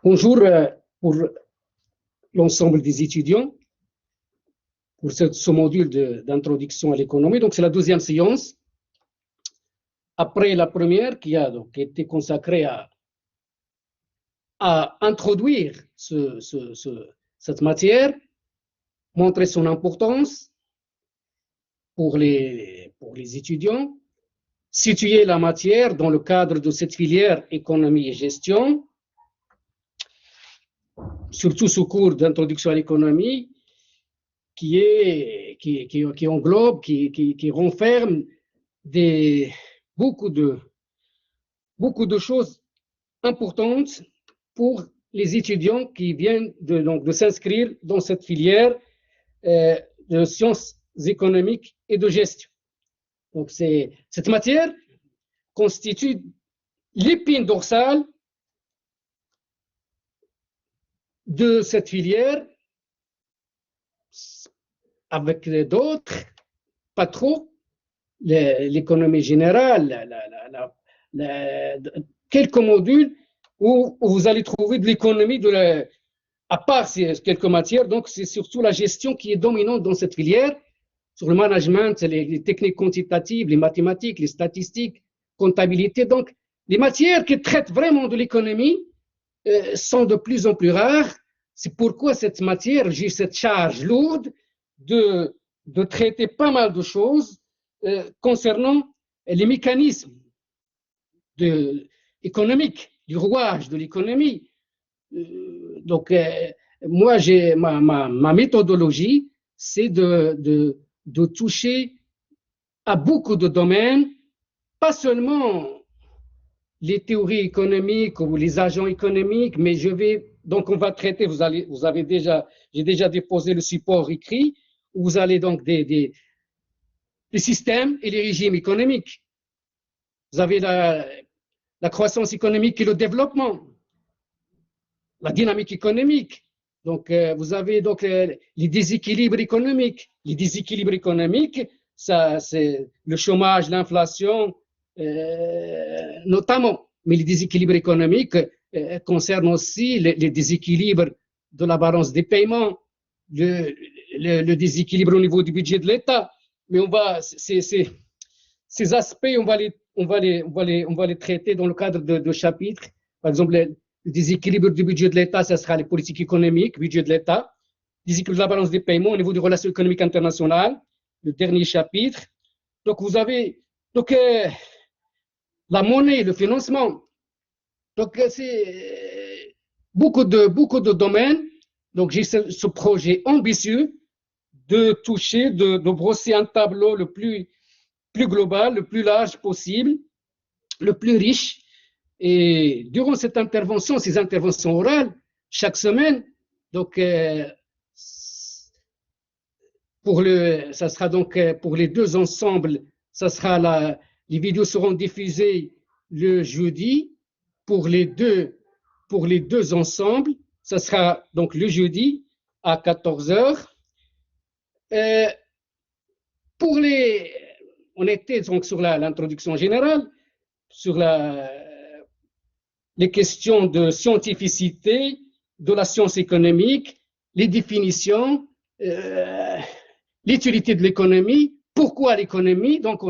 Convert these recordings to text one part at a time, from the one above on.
Bonjour pour l'ensemble des étudiants pour ce module d'introduction à l'économie. Donc, c'est la deuxième séance. Après la première qui a été consacrée à introduire cette matière, montrer son importance pour les étudiants, situer la matière dans le cadre de cette filière économie et gestion, surtout ce cours d'introduction à l'économie qui englobe, qui renferme beaucoup de choses importantes pour les étudiants qui viennent de s'inscrire dans cette filière de sciences économiques et de gestion. Donc, cette matière constitue l'épine dorsale de cette filière, avec d'autres, pas trop, l'économie générale, quelques modules où vous allez trouver de l'économie, à part ces quelques matières, donc c'est surtout la gestion qui est dominante dans cette filière, sur le management, les techniques quantitatives, les mathématiques, les statistiques, comptabilité. Donc, les matières qui traitent vraiment de l'économie sont de plus en plus rares. C'est pourquoi cette matière, j'ai cette charge lourde de traiter pas mal de choses concernant les mécanismes économiques, du rouage de l'économie. Donc, moi, j'ai ma méthodologie, c'est de toucher à beaucoup de domaines, pas seulement les théories économiques ou les agents économiques, mais donc on va traiter, j'ai déjà déposé le support écrit, où vous allez donc les systèmes et les régimes économiques. Vous avez la croissance économique et le développement, la dynamique économique. Donc, vous avez donc les déséquilibres économiques. Les déséquilibres économiques, ça, c'est le chômage, l'inflation, notamment. Mais les déséquilibres économiques concernent aussi les déséquilibres de la balance des paiements, le déséquilibre au niveau du budget de l'État. Mais ces aspects, on va les traiter dans le cadre de chapitres. Par exemple, le déséquilibre du budget de l'État, ce sera les politiques économiques, budget de l'État. Le déséquilibre de la balance des paiements au niveau des relations économiques internationales, le dernier chapitre. Donc, vous avez la monnaie, le financement. Donc, c'est beaucoup de domaines. Donc, j'ai ce projet ambitieux de toucher, de brosser un tableau le plus global, le plus large possible, le plus riche. Et durant ces interventions orales, chaque semaine, donc, ça sera donc pour les deux ensembles, les vidéos seront diffusées le jeudi. Pour les deux ensembles, ça sera donc le jeudi à 14h. On était donc sur l'introduction générale, sur les questions de scientificité, de la science économique, les définitions, l'utilité de l'économie, pourquoi l'économie. Donc,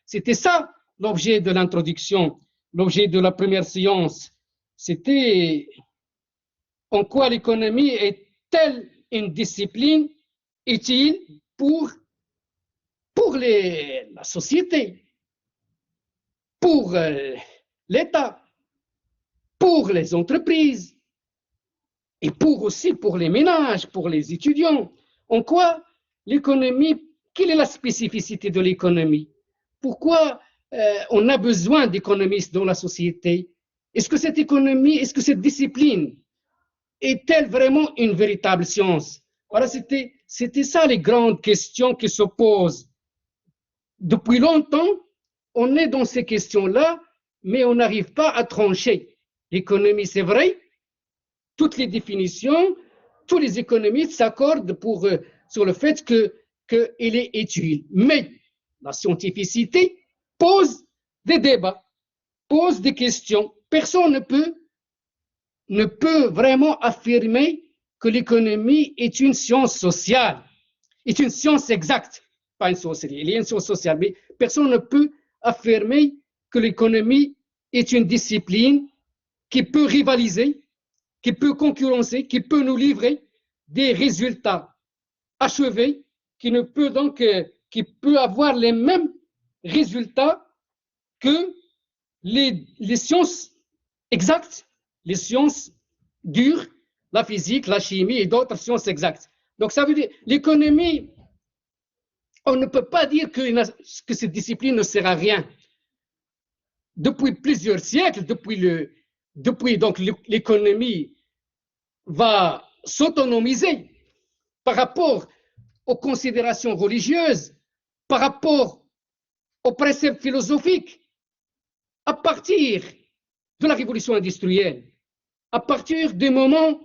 c'était ça l'objet de l'introduction, l'objet de la première séance. C'était en quoi l'économie est-elle une discipline utile pour la société, pour l'État, pour les entreprises et aussi pour les ménages, pour les étudiants. En quoi l'économie, quelle est la spécificité de l'économie? Pourquoi on a besoin d'économistes dans la société? Est-ce que cette discipline est-elle vraiment une véritable science? Voilà, c'était ça les grandes questions qui se posent. Depuis longtemps, on est dans ces questions-là, mais on n'arrive pas à trancher. L'économie, c'est vrai, toutes les définitions, tous les économistes s'accordent sur le fait qu'elle est utile. Mais la scientificité pose des débats, pose des questions. Personne ne peut vraiment affirmer que l'économie est une science sociale, est une science exacte, pas une science, il y a une science sociale, mais personne ne peut affirmer que l'économie est une discipline qui peut rivaliser, qui peut concurrencer, qui peut nous livrer des résultats achevés, qui ne peut donc, qui peut avoir les mêmes résultats que les sciences exactes, les sciences dures, la physique, la chimie et d'autres sciences exactes. Donc ça veut dire l'économie, on ne peut pas dire que cette discipline ne sert à rien. Depuis plusieurs siècles, depuis donc l'économie va s'autonomiser par rapport aux considérations religieuses, par rapport aux préceptes philosophiques, à partir de la révolution industrielle, à partir du moment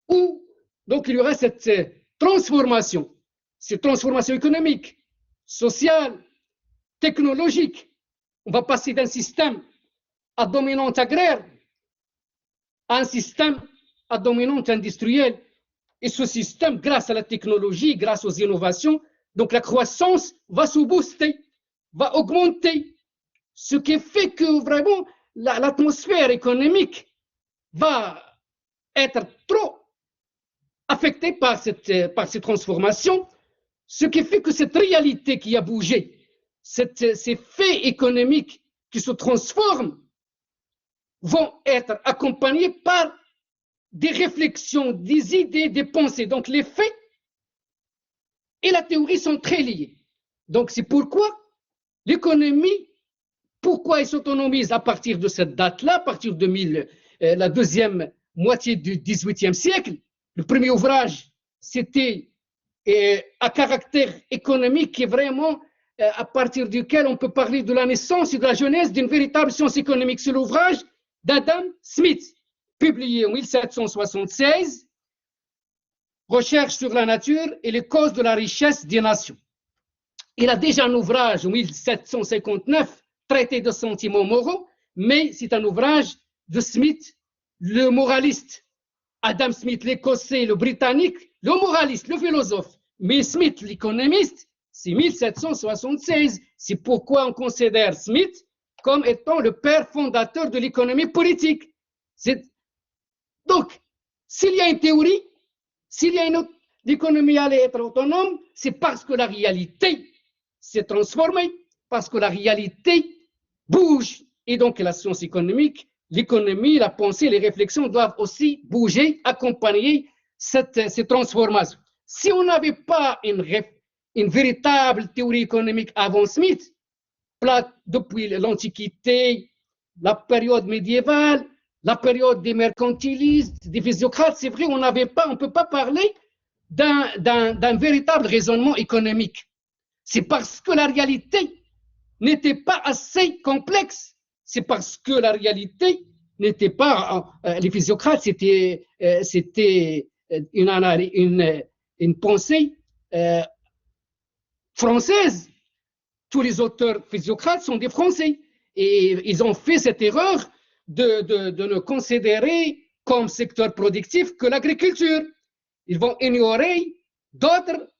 où donc il y aura cette transformation économique, sociale, technologique. On va passer d'un système à dominante agraire à un système à dominante industrielle. Et ce système, grâce à la technologie, grâce aux innovations, donc la croissance va se booster, va augmenter, ce qui fait que vraiment l'atmosphère économique va être trop affectée par ces transformations, ce qui fait que cette réalité qui a bougé, ces faits économiques qui se transforment, vont être accompagnés par des réflexions, des idées, des pensées. Donc les faits et la théorie sont très liés. Donc c'est pourquoi l'économie, pourquoi elle s'autonomise à partir de cette date-là, à partir de la deuxième moitié du XVIIIe siècle. Le premier ouvrage, c'était à caractère économique et vraiment à partir duquel on peut parler de la naissance et de la genèse d'une véritable science économique. C'est l'ouvrage d'Adam Smith, publié en 1776, Recherche sur la nature et les causes de la richesse des nations. Il a déjà un ouvrage en 1759, Traité de sentiments moraux, mais c'est un ouvrage de Smith, le moraliste. Adam Smith, l'écossais, le britannique, le moraliste, le philosophe. Mais Smith, l'économiste, c'est 1776. C'est pourquoi on considère Smith comme étant le père fondateur de l'économie politique. Donc, s'il y a une théorie, s'il y a une autre, l'économie allait être autonome, c'est parce que la réalité s'est transformée, parce que la réalité bouge. Et donc, la science économique, l'économie, la pensée, les réflexions doivent aussi bouger, accompagner cette transformation. Si on n'avait pas une véritable théorie économique avant Smith, depuis l'Antiquité, la période médiévale, la période des mercantilistes, des physiocrates, c'est vrai, on ne peut pas parler d'un véritable raisonnement économique. C'est parce que la réalité n'était pas assez complexe. C'est parce que la réalité n'était pas... les physiocrates, c'était une pensée française. Tous les auteurs physiocrates sont des Français. Et ils ont fait cette erreur de ne considérer comme secteur productif que l'agriculture. Ils vont ignorer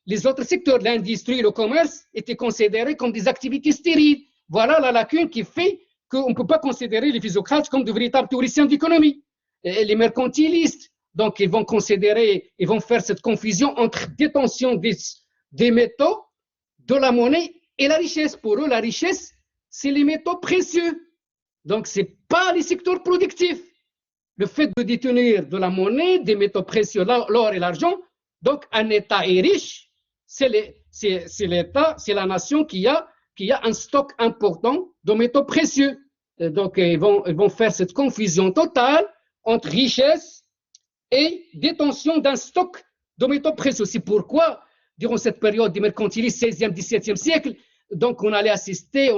les autres secteurs. L'industrie, le commerce étaient considérés comme des activités stériles. Voilà la lacune qui fait qu'on ne peut pas considérer les physiocrates comme de véritables théoriciens d'économie. Les mercantilistes, donc ils vont faire cette confusion entre détention des métaux, de la monnaie et la richesse. Pour eux, la richesse, c'est les métaux précieux. Donc, ce n'est pas les secteurs productifs. Le fait de détenir de la monnaie, des métaux précieux, l'or et l'argent, donc un État est riche, c'est l'État, c'est la nation qui a un stock important de métaux précieux. Donc, ils vont faire cette confusion totale entre richesse et détention d'un stock de métaux précieux. C'est pourquoi, durant cette période du mercantilisme 16e, 17e siècle, donc on a assisté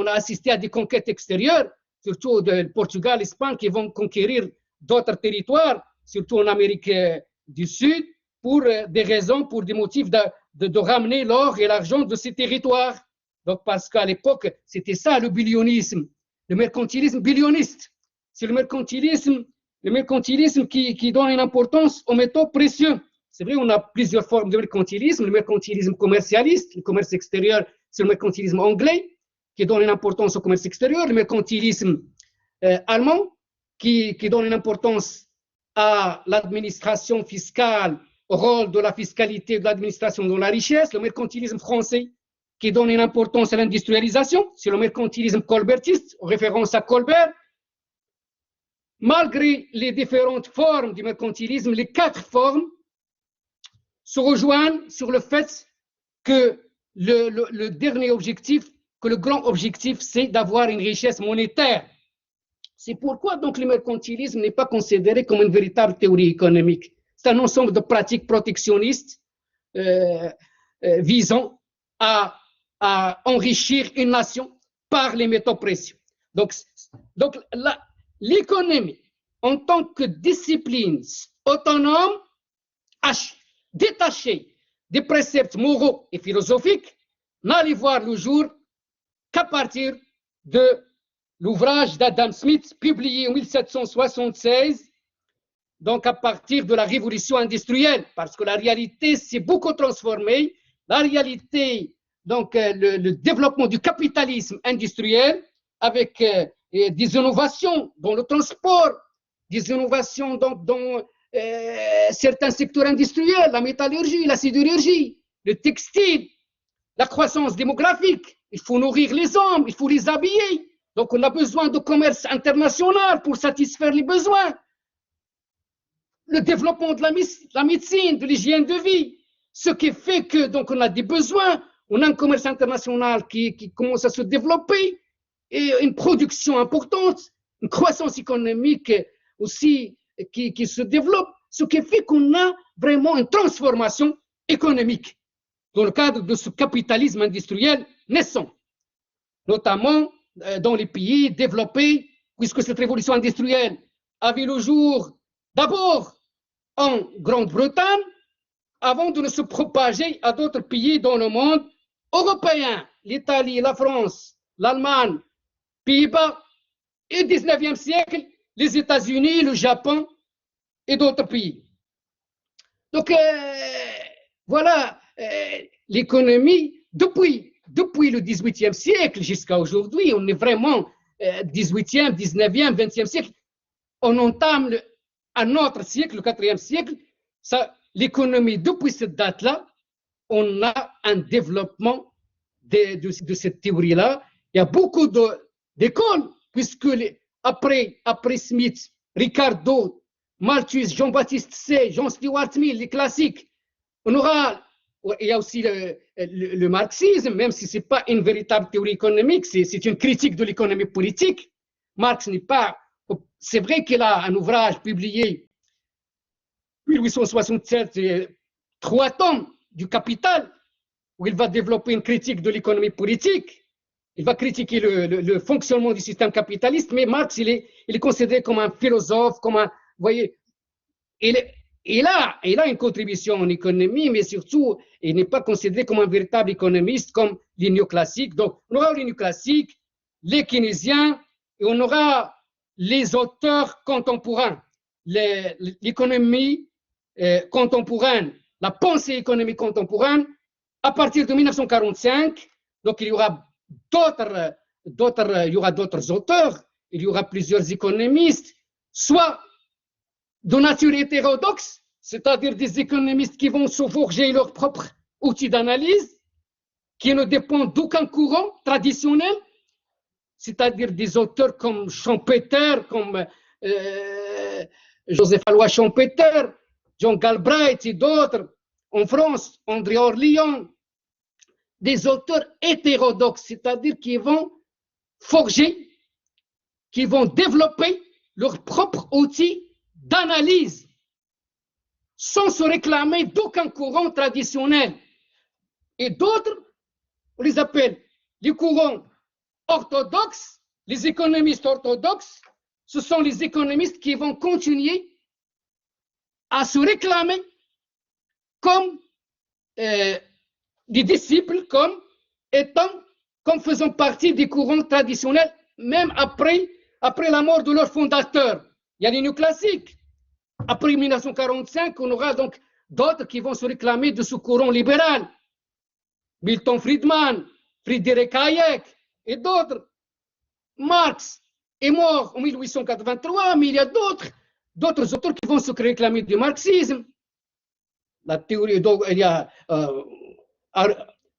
à des conquêtes extérieures, surtout du Portugal, l'Espagne, qui vont conquérir d'autres territoires, surtout en Amérique du Sud, pour des raisons, pour des motifs de ramener l'or et l'argent de ces territoires. Donc, parce qu'à l'époque, c'était ça le billionisme, le mercantilisme billioniste. C'est le mercantilisme Le mercantilisme qui donne une importance aux métaux précieux. C'est vrai, on a plusieurs formes de mercantilisme. Le mercantilisme commercialiste, le commerce extérieur, c'est le mercantilisme anglais, qui donne une importance au commerce extérieur. Le mercantilisme allemand, qui donne une importance à l'administration fiscale, au rôle de la fiscalité de l'administration dans la richesse. Le mercantilisme français, qui donne une importance à l'industrialisation, c'est le mercantilisme colbertiste, en référence à Colbert. Malgré les différentes formes du mercantilisme, les 4 formes se rejoignent sur le fait que le dernier objectif, que le grand objectif, c'est d'avoir une richesse monétaire. C'est pourquoi donc le mercantilisme n'est pas considéré comme une véritable théorie économique. C'est un ensemble de pratiques protectionnistes visant à enrichir une nation par les métaux précieux. Donc l'économie, en tant que discipline autonome, détachée des préceptes moraux et philosophiques, n'allait voir le jour qu'à partir de l'ouvrage d'Adam Smith, publié en 1776, donc à partir de la révolution industrielle, parce que la réalité s'est beaucoup transformée. La réalité, donc le développement du capitalisme industriel, avec des innovations dans le transport, des innovations dans certains secteurs industriels, la métallurgie, la sidérurgie, le textile, la croissance démographique. Il faut nourrir les hommes, il faut les habiller. Donc, on a besoin de commerce international pour satisfaire les besoins. Le développement de la médecine, de l'hygiène de vie, ce qui fait que donc on a des besoins, on a un commerce international qui commence à se développer et une production importante, une croissance économique aussi qui se développe, ce qui fait qu'on a vraiment une transformation économique dans le cadre de ce capitalisme industriel naissant, notamment dans les pays développés, puisque cette révolution industrielle a vu le jour d'abord en Grande-Bretagne, avant de se propager à d'autres pays dans le monde européen, l'Italie, la France, l'Allemagne, Pays-Bas, et au XIXe siècle, les États-Unis, le Japon et d'autres pays. Donc, voilà, l'économie, depuis le XVIIIe siècle jusqu'à aujourd'hui, on est vraiment XVIIIe, XIXe, XXe siècle, on entame un autre siècle, le IVe siècle, l'économie, depuis cette date-là, on a un développement de cette théorie-là. Il y a beaucoup d'écoles, puisque après Smith, Ricardo, Malthus, Jean-Baptiste Say, John Stuart Mill, les classiques, on aura, il y a aussi le marxisme, même si ce n'est pas une véritable théorie économique, c'est une critique de l'économie politique. Marx n'est pas, c'est vrai qu'il a un ouvrage publié en 1867, 3 tomes du Capital, où il va développer une critique de l'économie politique. Il va critiquer le fonctionnement du système capitaliste, mais Marx, il est considéré comme un philosophe, comme un, vous voyez, il a une contribution en économie, mais surtout, il n'est pas considéré comme un véritable économiste, comme les néoclassiques. Donc, on aura les néoclassiques, les keynésiens, et on aura les auteurs contemporains. L'économie contemporaine, la pensée économique contemporaine, à partir de 1945, donc il y aura d'autres auteurs, il y aura plusieurs économistes, soit de nature hétérodoxe, c'est-à-dire des économistes qui vont se forger leur propre outil d'analyse, qui ne dépendent d'aucun courant traditionnel, c'est-à-dire des auteurs comme Schumpeter, comme Joseph Alois Schumpeter, John Galbraith et d'autres, en France, André Orléans, des auteurs hétérodoxes, c'est-à-dire qui vont forger, qui vont développer leur propre outil d'analyse sans se réclamer d'aucun courant traditionnel. Et d'autres, on les appelle les courants orthodoxes, les économistes orthodoxes, ce sont les économistes qui vont continuer à se réclamer comme des disciples, comme faisant partie des courants traditionnels, même après la mort de leur fondateur. Il y a les néoclassiques. Après 1945, on aura donc d'autres qui vont se réclamer de ce courant libéral. Milton Friedman, Friedrich Hayek et d'autres. Marx est mort en 1883, mais il y a d'autres auteurs qui vont se réclamer du marxisme. La théorie, donc, il y a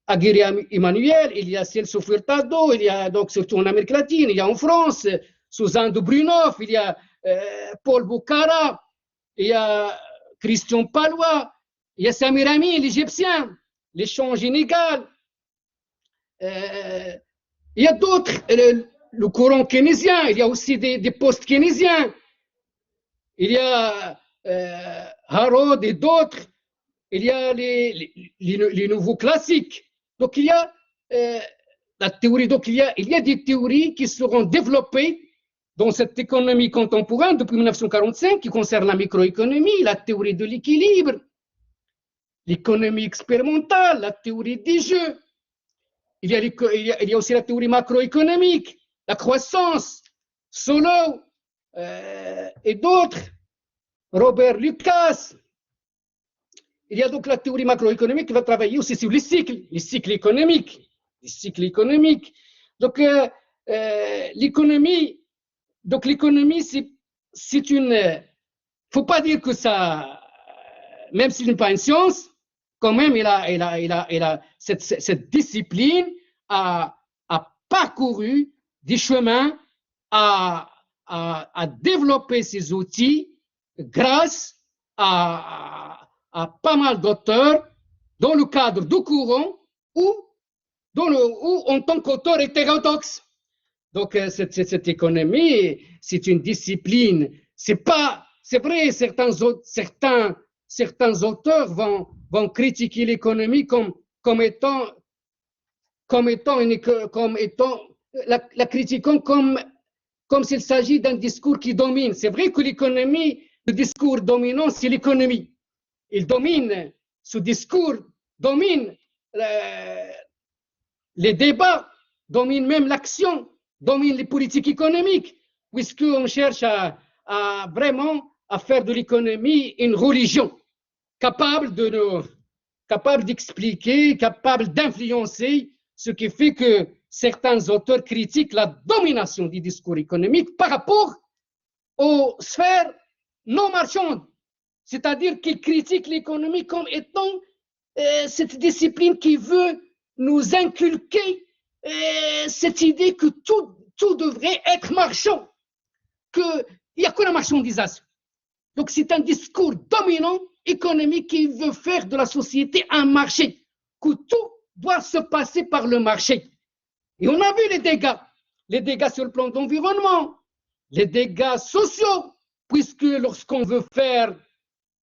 Aguirre Emmanuel, il y a Celso Furtado, il y a donc surtout en Amérique latine, il y a en France, Suzanne de Brunoff, il y a Paul Boukhara, il y a Christian Palois, il y a Samir Amin, l'Égyptien, l'échange inégal. Il y a d'autres, le courant keynésien, il y a aussi des postes keynésiens. Il y a Harrod et d'autres. Il y a les nouveaux classiques. Donc il y a la théorie. Donc il y a des théories qui seront développées dans cette économie contemporaine depuis 1945 qui concerne la microéconomie, la théorie de l'équilibre, l'économie expérimentale, la théorie des jeux. Il y a aussi la théorie macroéconomique, la croissance, Solow et d'autres, Robert Lucas. Il y a donc la théorie macroéconomique qui va travailler aussi sur les cycles économiques. Donc, l'économie, c'est une. Faut pas dire que ça, même s'il n'est pas une science, quand même, cette discipline a parcouru des chemins à développer ces outils grâce à pas mal d'auteurs dans le cadre du courant ou en tant qu'auteur hétérodoxe. Donc, cette économie, c'est une discipline. C'est vrai, certains auteurs vont critiquer l'économie comme étant la critiquant comme s'il s'agit d'un discours qui domine. C'est vrai que l'économie, le discours dominant, c'est l'économie. Il domine, ce discours domine les débats, domine même l'action, domine les politiques économiques, puisqu'on cherche à vraiment à faire de l'économie une religion, capable d'expliquer, capable d'influencer, ce qui fait que certains auteurs critiquent la domination du discours économique par rapport aux sphères non marchandes. C'est-à-dire qu'ils critiquent l'économie comme étant cette discipline qui veut nous inculquer cette idée que tout devrait être marchand, qu'il n'y a que la marchandisation. Donc c'est un discours dominant économique qui veut faire de la société un marché, que tout doit se passer par le marché. Et on a vu les dégâts sur le plan d'environnement, les dégâts sociaux, puisque lorsqu'on veut faire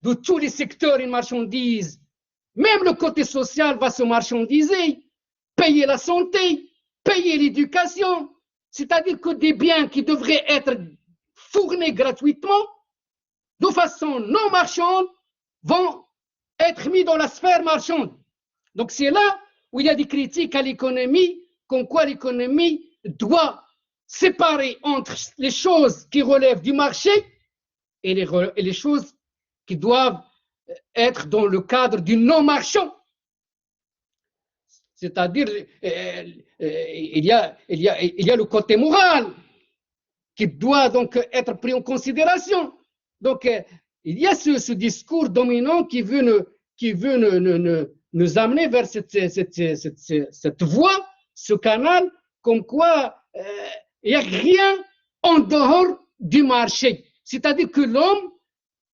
de tous les secteurs une marchandise, même le côté social va se marchandiser, payer la santé, payer l'éducation, c'est-à-dire que des biens qui devraient être fournis gratuitement, de façon non marchande, vont être mis dans la sphère marchande. Donc c'est là où il y a des critiques à l'économie, comme quoi l'économie doit séparer entre les choses qui relèvent du marché et les choses qui doivent être dans le cadre du non-marchand. C'est-à-dire, il y a le côté moral qui doit donc être pris en considération. Donc, il y a ce discours dominant qui veut nous amener vers cette voie, ce canal, comme quoi il n'y a rien en dehors du marché. C'est-à-dire que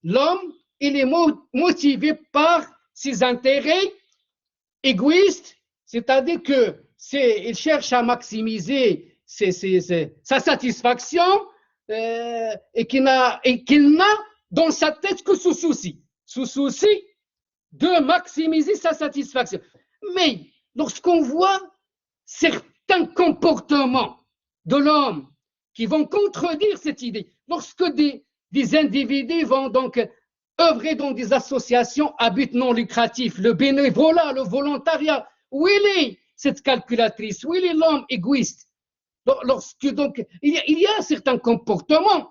l'homme, il est motivé par ses intérêts égoïstes, c'est-à-dire qu'il cherche à maximiser sa satisfaction et qu'il n'a dans sa tête que ce souci de maximiser sa satisfaction. Mais lorsqu'on voit certains comportements de l'homme qui vont contredire cette idée, lorsque des individus vont donc œuvrer dans des associations à but non lucratif, le bénévolat, le volontariat, où est cette calculatrice, où est l'homme égoïste? Lorsque donc il y a certains comportements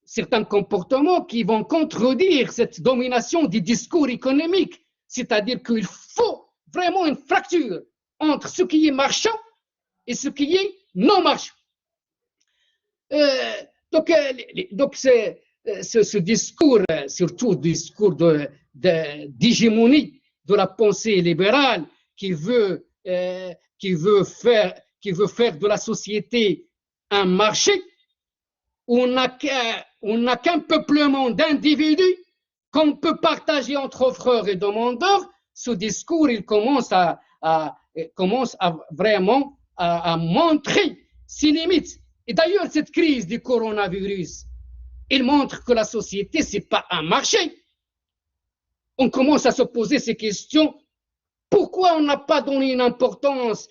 certains comportements qui vont contredire cette domination du discours économique. C'est-à-dire qu'il faut vraiment une fracture entre ce qui est marchand et ce qui est non marchand. Donc ce discours, surtout le discours d'hégémonie de la pensée libérale qui veut faire de la société un marché où on n'a qu'un peuplement d'individus qu'on peut partager entre offreurs et demandeurs. Ce discours, il commence à vraiment à montrer ses limites. Et d'ailleurs, cette crise du coronavirus, il montre que la société, ce n'est pas un marché. On commence à se poser ces questions. Pourquoi on n'a pas donné une importance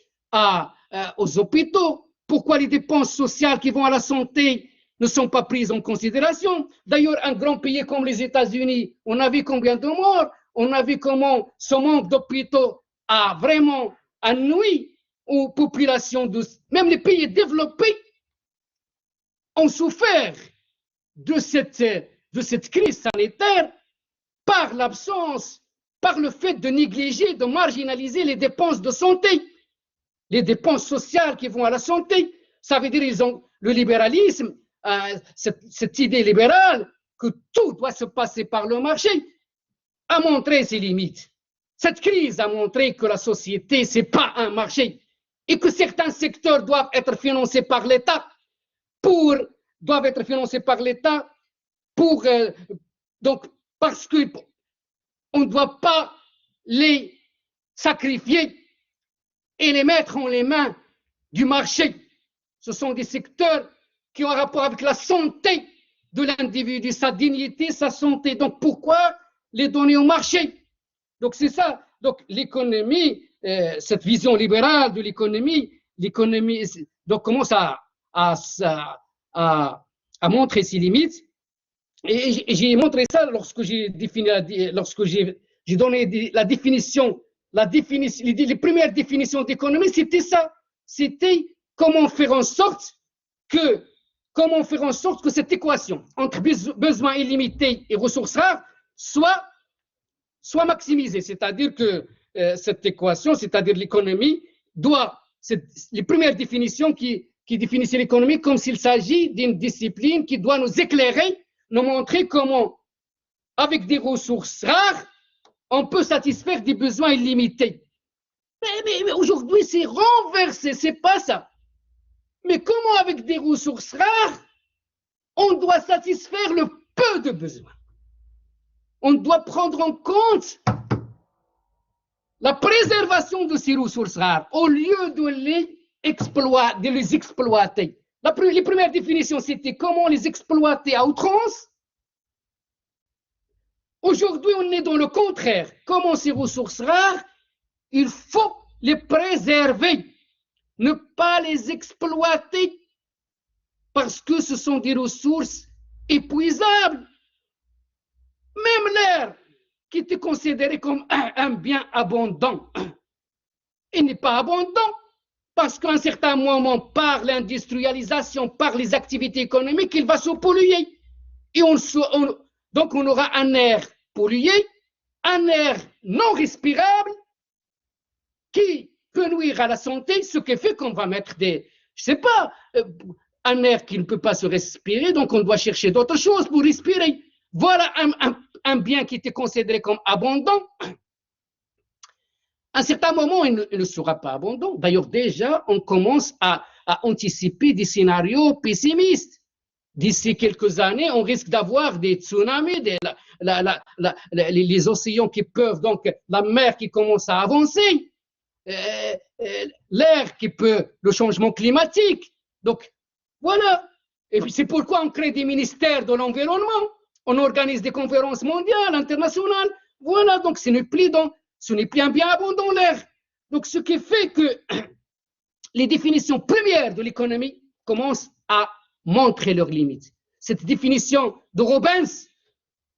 aux hôpitaux? Pourquoi les dépenses sociales qui vont à la santé ne sont pas prises en considération? D'ailleurs, un grand pays comme les États-Unis, on a vu combien de morts, on a vu comment ce manque d'hôpitaux a vraiment nui aux populations, même les pays développés ont souffert de cette crise sanitaire par l'absence, par le fait de négliger, de marginaliser les dépenses de santé, les dépenses sociales qui vont à la santé. Ça veut dire qu'ils ont le libéralisme, cette idée libérale que tout doit se passer par le marché, a montré ses limites. Cette crise a montré que la société, ce n'est pas un marché et que certains secteurs doivent être financés par l'État donc parce qu'on ne doit pas les sacrifier et les mettre en les mains du marché. Ce sont des secteurs qui ont un rapport avec la santé de l'individu, sa dignité, sa santé. Donc pourquoi les donner au marché? Donc c'est ça. Donc l'économie, cette vision libérale de l'économie donc commence à montrer ses limites. Et j'ai montré ça lorsque j'ai donné la définition, les premières définitions d'économie, c'était ça. C'était comment faire en sorte que cette équation entre besoins illimités et ressources rares soit maximisée. C'est-à-dire que cette équation, c'est-à-dire l'économie, les premières définitions qui définissaient l'économie comme s'il s'agit d'une discipline qui doit nous éclairer, nous montrer comment, avec des ressources rares, on peut satisfaire des besoins illimités. Mais aujourd'hui, c'est renversé, c'est pas ça. Mais comment, avec des ressources rares, on doit satisfaire le peu de besoins? On doit prendre en compte la préservation de ces ressources rares au lieu de les exploiter. Les premières définitions, c'était comment les exploiter à outrance. Aujourd'hui, on est dans le contraire. Comment ces ressources rares, il faut les préserver, ne pas les exploiter parce que ce sont des ressources épuisables. Même l'air, qui était considéré comme un bien abondant, il n'est pas abondant parce qu'à un certain moment, par l'industrialisation, par les activités économiques, il va se polluer. Et donc on aura un air pollué, un air non respirable qui peut nuire à la santé, ce qui fait qu'on va mettre un air qui ne peut pas se respirer, donc on doit chercher d'autres choses pour respirer. Voilà un bien qui était considéré comme abondant. À un certain moment, il ne sera pas abondant. D'ailleurs, déjà, on commence à anticiper des scénarios pessimistes. D'ici quelques années, on risque d'avoir des tsunamis, les océans qui peuvent, donc la mer qui commence à avancer, l'air le changement climatique. Donc, voilà. Et puis, c'est pourquoi on crée des ministères de l'environnement. On organise des conférences mondiales, internationales. Voilà, donc ce n'est plus un bien abondant l'air. Donc, ce qui fait que les définitions premières de l'économie commencent à montrer leurs limites. Cette définition de Robbins,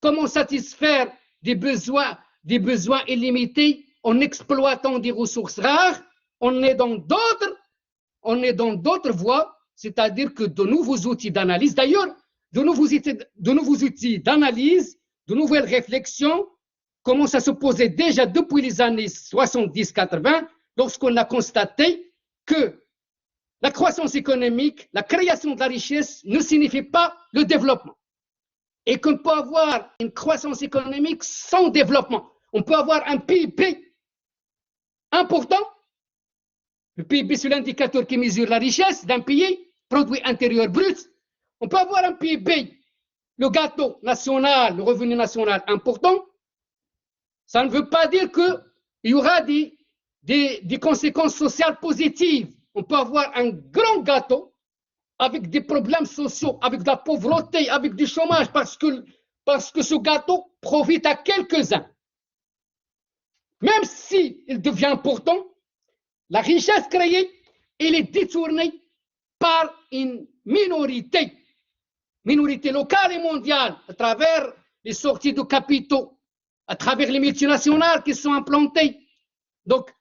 comment satisfaire des besoins illimités en exploitant des ressources rares, on est dans d'autres voies, c'est-à-dire que de nouveaux outils d'analyse. D'ailleurs, de nouveaux outils d'analyse, de nouvelles réflexions commencent à se poser déjà depuis les années 70-80, lorsqu'on a constaté que la croissance économique, la création de la richesse ne signifie pas le développement. Et qu'on peut avoir une croissance économique sans développement. On peut avoir un PIB important. Le PIB, c'est l'indicateur qui mesure la richesse d'un pays, produit intérieur brut. On peut avoir un PIB, le gâteau national, le revenu national important. Ça ne veut pas dire qu'il y aura des conséquences sociales positives. On peut avoir un grand gâteau avec des problèmes sociaux, avec de la pauvreté, avec du chômage, parce que ce gâteau profite à quelques-uns. Même s'il devient important, la richesse créée, elle est détournée par une minorité locale et mondiale, à travers les sorties de capitaux, à travers les multinationales qui sont implantées. Donc,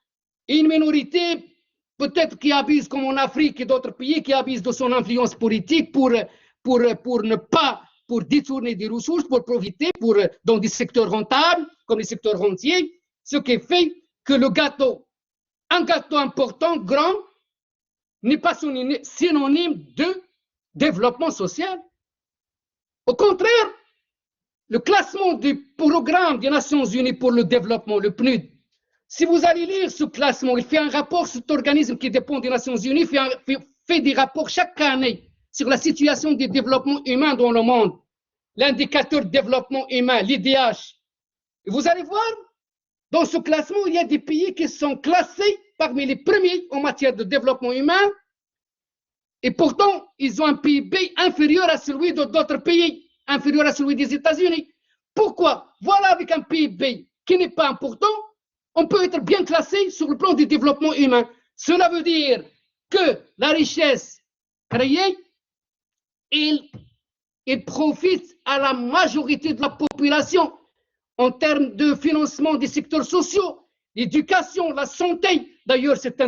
une minorité peut-être qui abuse, comme en Afrique et d'autres pays, qui abuse de son influence politique pour détourner des ressources, pour profiter dans des secteurs rentables, comme les secteurs rentiers, ce qui fait que un gâteau important, grand, n'est pas synonyme de développement social. Au contraire, le classement du programme des Nations Unies pour le développement, le PNUD, si vous allez lire ce classement, il fait un rapport, cet organisme qui dépend des Nations Unies fait des rapports chaque année sur la situation du développement humain dans le monde, l'indicateur de développement humain, l'IDH. Vous allez voir, dans ce classement, il y a des pays qui sont classés parmi les premiers en matière de développement humain, et pourtant, ils ont un PIB inférieur à celui d'autres pays, inférieur à celui des États-Unis. Pourquoi? Voilà, avec un PIB qui n'est pas important, on peut être bien classé sur le plan du développement humain. Cela veut dire que la richesse créée, il profite à la majorité de la population en termes de financement des secteurs sociaux, l'éducation, la santé. D'ailleurs, cet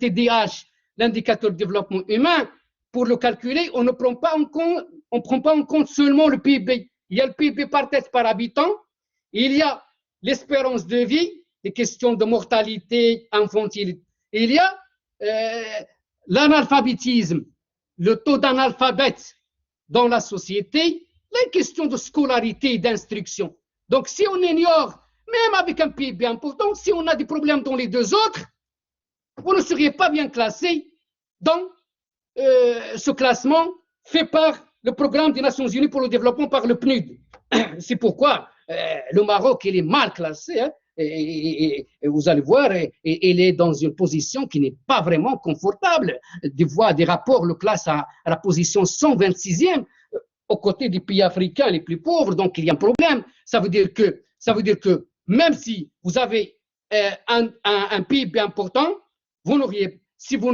IDH, l'indicateur de développement humain, pour le calculer, on ne prend pas en compte seulement le PIB. Il y a le PIB par tête par habitant, il y a l'espérance de vie, les questions de mortalité infantile. Il y a l'analphabétisme, le taux d'analphabète dans la société, les questions de scolarité et d'instruction. Donc, si on ignore, même avec un PIB important, si on a des problèmes dans les deux autres, vous ne seriez pas bien classé dans ce classement fait par le Programme des Nations Unies pour le développement par le PNUD. C'est pourquoi le Maroc, il est mal classé, hein, et vous allez voir, il est dans une position qui n'est pas vraiment confortable. Des rapports le classent à la position 126e, aux côtés des pays africains les plus pauvres, donc il y a un problème. Ça veut dire que même si vous avez un PIB important, si vous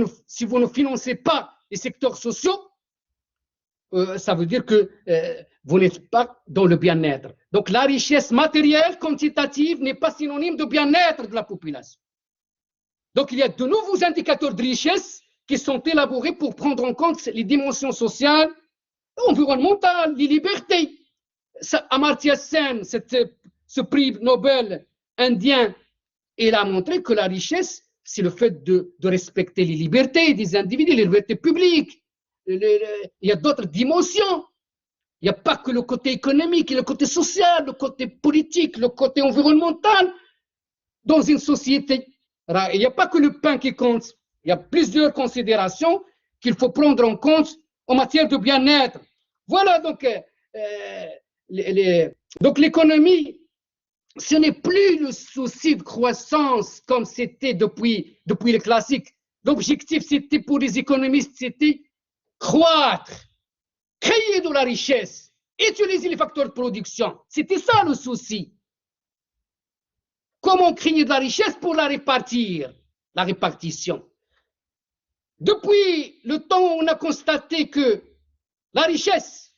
ne financez pas les secteurs sociaux, ça veut dire que vous n'êtes pas dans le bien-être. Donc la richesse matérielle quantitative n'est pas synonyme de bien-être de la population. Donc il y a de nouveaux indicateurs de richesse qui sont élaborés pour prendre en compte les dimensions sociales, environnementales, les libertés. Amartya Sen, ce prix Nobel indien, il a montré que la richesse, c'est le fait de respecter les libertés des individus, les libertés publiques. Il y a d'autres dimensions. Il n'y a pas que le côté économique, il y a le côté social, le côté politique, le côté environnemental dans une société. Il n'y a pas que le pain qui compte. Il y a plusieurs considérations qu'il faut prendre en compte en matière de bien-être. Voilà donc, donc l'économie, ce n'est plus le souci de croissance comme c'était depuis le classique. L'objectif, c'était pour les économistes, c'était croître, créer de la richesse, utiliser les facteurs de production. C'était ça le souci. Comment créer de la richesse pour la répartir, la répartition. Depuis le temps où on a constaté que la richesse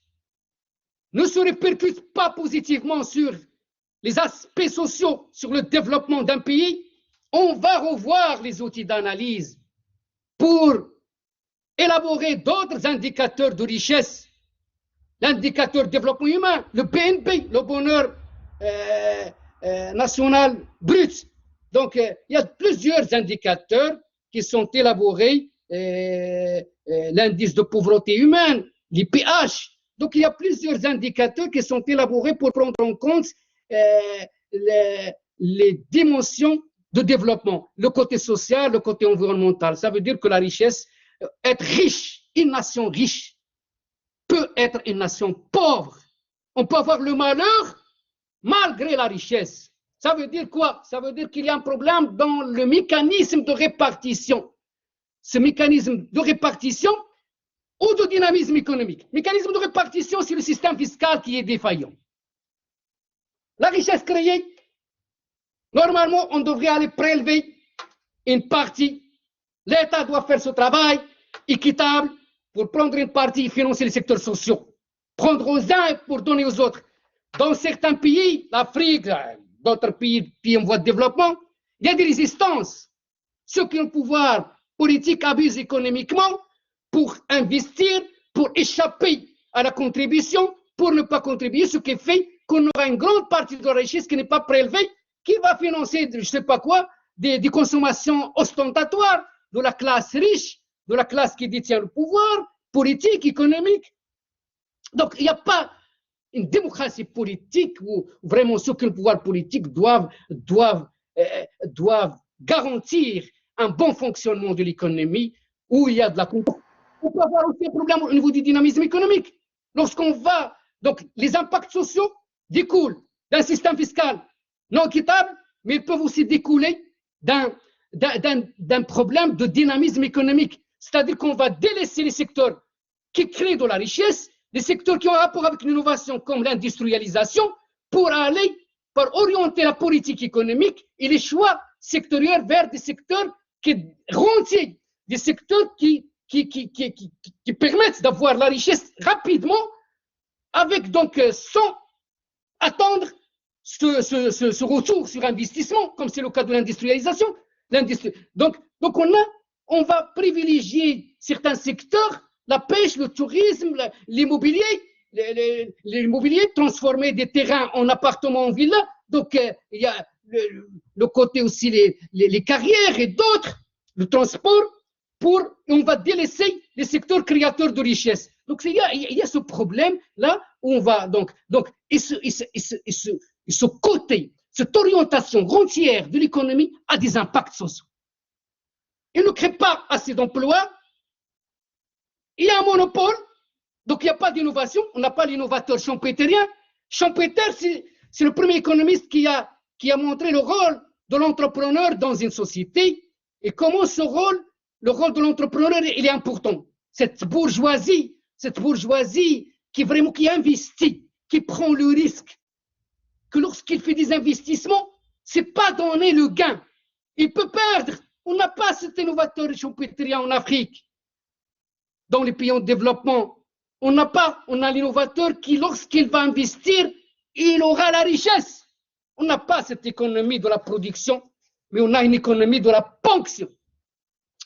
ne se répercute pas positivement sur les aspects sociaux, sur le développement d'un pays, on va revoir les outils d'analyse pour élaborer d'autres indicateurs de richesse l'indicateur de développement humain, le BNP, le bonheur national brut. Donc, il y a plusieurs indicateurs qui sont élaborés, l'indice de pauvreté humaine, l'IPH. Donc, il y a plusieurs indicateurs qui sont élaborés pour prendre en compte les dimensions de développement, le côté social, le côté environnemental. Ça veut dire que la richesse, être riche, une nation riche, peut être une nation pauvre. On peut avoir le malheur malgré la richesse. Ça veut dire quoi? Ça veut dire qu'il y a un problème dans le mécanisme de répartition. Ce mécanisme de répartition ou de dynamisme économique. Le mécanisme de répartition, c'est le système fiscal qui est défaillant. La richesse créée, normalement, on devrait aller prélever une partie. L'État doit faire ce travail équitable pour prendre une partie et financer les secteurs sociaux. Prendre aux uns pour donner aux autres. Dans certains pays, l'Afrique, d'autres pays en voie de développement, il y a des résistances. Ceux qui ont le pouvoir politique abusent économiquement pour investir, pour échapper à la contribution, pour ne pas contribuer, ce qui fait qu'on aura une grande partie de la richesse qui n'est pas prélevée, qui va financer, je ne sais pas quoi, des consommations ostentatoires de la classe riche, de la classe qui détient le pouvoir politique, économique. Donc, il n'y a pas une démocratie politique où vraiment ceux qui ont le pouvoir politique doivent garantir un bon fonctionnement de l'économie où il y a de la concurrence. On peut avoir aussi un problème au niveau du dynamisme économique. Lorsqu'on va, donc les impacts sociaux découlent d'un système fiscal non équitable, mais ils peuvent aussi découler d'un problème de dynamisme économique. C'est-à-dire qu'on va délaisser les secteurs qui créent de la richesse, les secteurs qui ont un rapport avec l'innovation comme l'industrialisation, pour orienter la politique économique et les choix sectoriels vers des secteurs rentiers, des secteurs qui permettent d'avoir la richesse rapidement, avec donc sans attendre ce retour sur investissement, comme c'est le cas de l'industrialisation. Donc on va privilégier certains secteurs, la pêche, le tourisme, l'immobilier, transformer des terrains en appartements, en villas. Donc, il y a le côté aussi les carrières et d'autres, le transport, on va délaisser les secteurs créateurs de richesse. Donc, il y a ce problème-là où on va et ce côté, cette orientation rentière de l'économie a des impacts sociaux. Il ne crée pas assez d'emplois. Il y a un monopole, donc il n'y a pas d'innovation. On n'a pas l'innovateur Schumpeterien. Schumpeter, c'est le premier économiste qui a montré le rôle de l'entrepreneur dans une société et comment le rôle de l'entrepreneur, il est important. Cette bourgeoisie qui investit, qui prend le risque, que lorsqu'il fait des investissements, ce n'est pas donner le gain. Il peut perdre. On n'a pas cet innovateur Schumpeterien en Afrique. Dans les pays en développement, on a l'innovateur qui, lorsqu'il va investir, il aura la richesse. On n'a pas cette économie de la production, mais on a une économie de la ponction.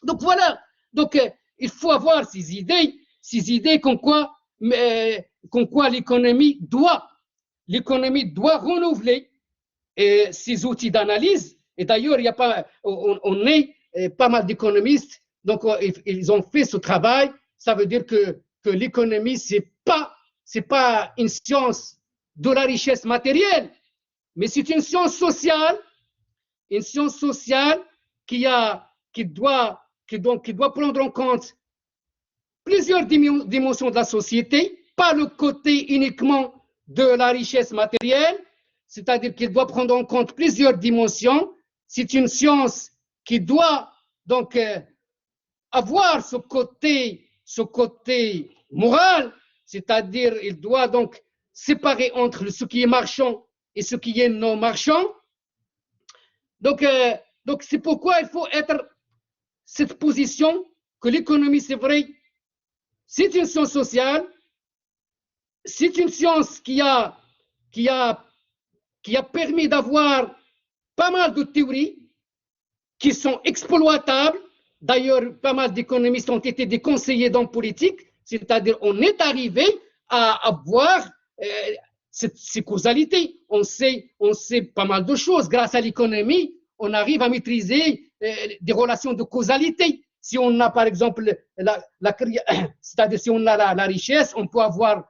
Donc voilà, il faut avoir ces idées comme quoi l'économie doit renouveler ses outils d'analyse. Et d'ailleurs, on est pas mal d'économistes, donc ils ont fait ce travail. Ça veut dire que l'économie, c'est pas une science de la richesse matérielle, mais c'est une science sociale qui doit prendre en compte plusieurs dimensions de la société, pas le côté uniquement de la richesse matérielle, c'est-à-dire qu'il doit prendre en compte plusieurs dimensions. C'est une science qui doit donc avoir ce côté moral, c'est-à-dire il doit donc séparer entre ce qui est marchand et ce qui est non marchand. Donc c'est pourquoi il faut être cette position que l'économie, c'est vrai, c'est une science sociale, c'est une science qui a permis d'avoir pas mal de théories qui sont exploitables. D'ailleurs, pas mal d'économistes ont été des conseillers dans la politique, c'est-à-dire on est arrivé à voir ces causalités. On sait pas mal de choses. Grâce à l'économie, on arrive à maîtriser des relations de causalité. Si on a, par exemple, c'est-à-dire si on a la richesse, on peut avoir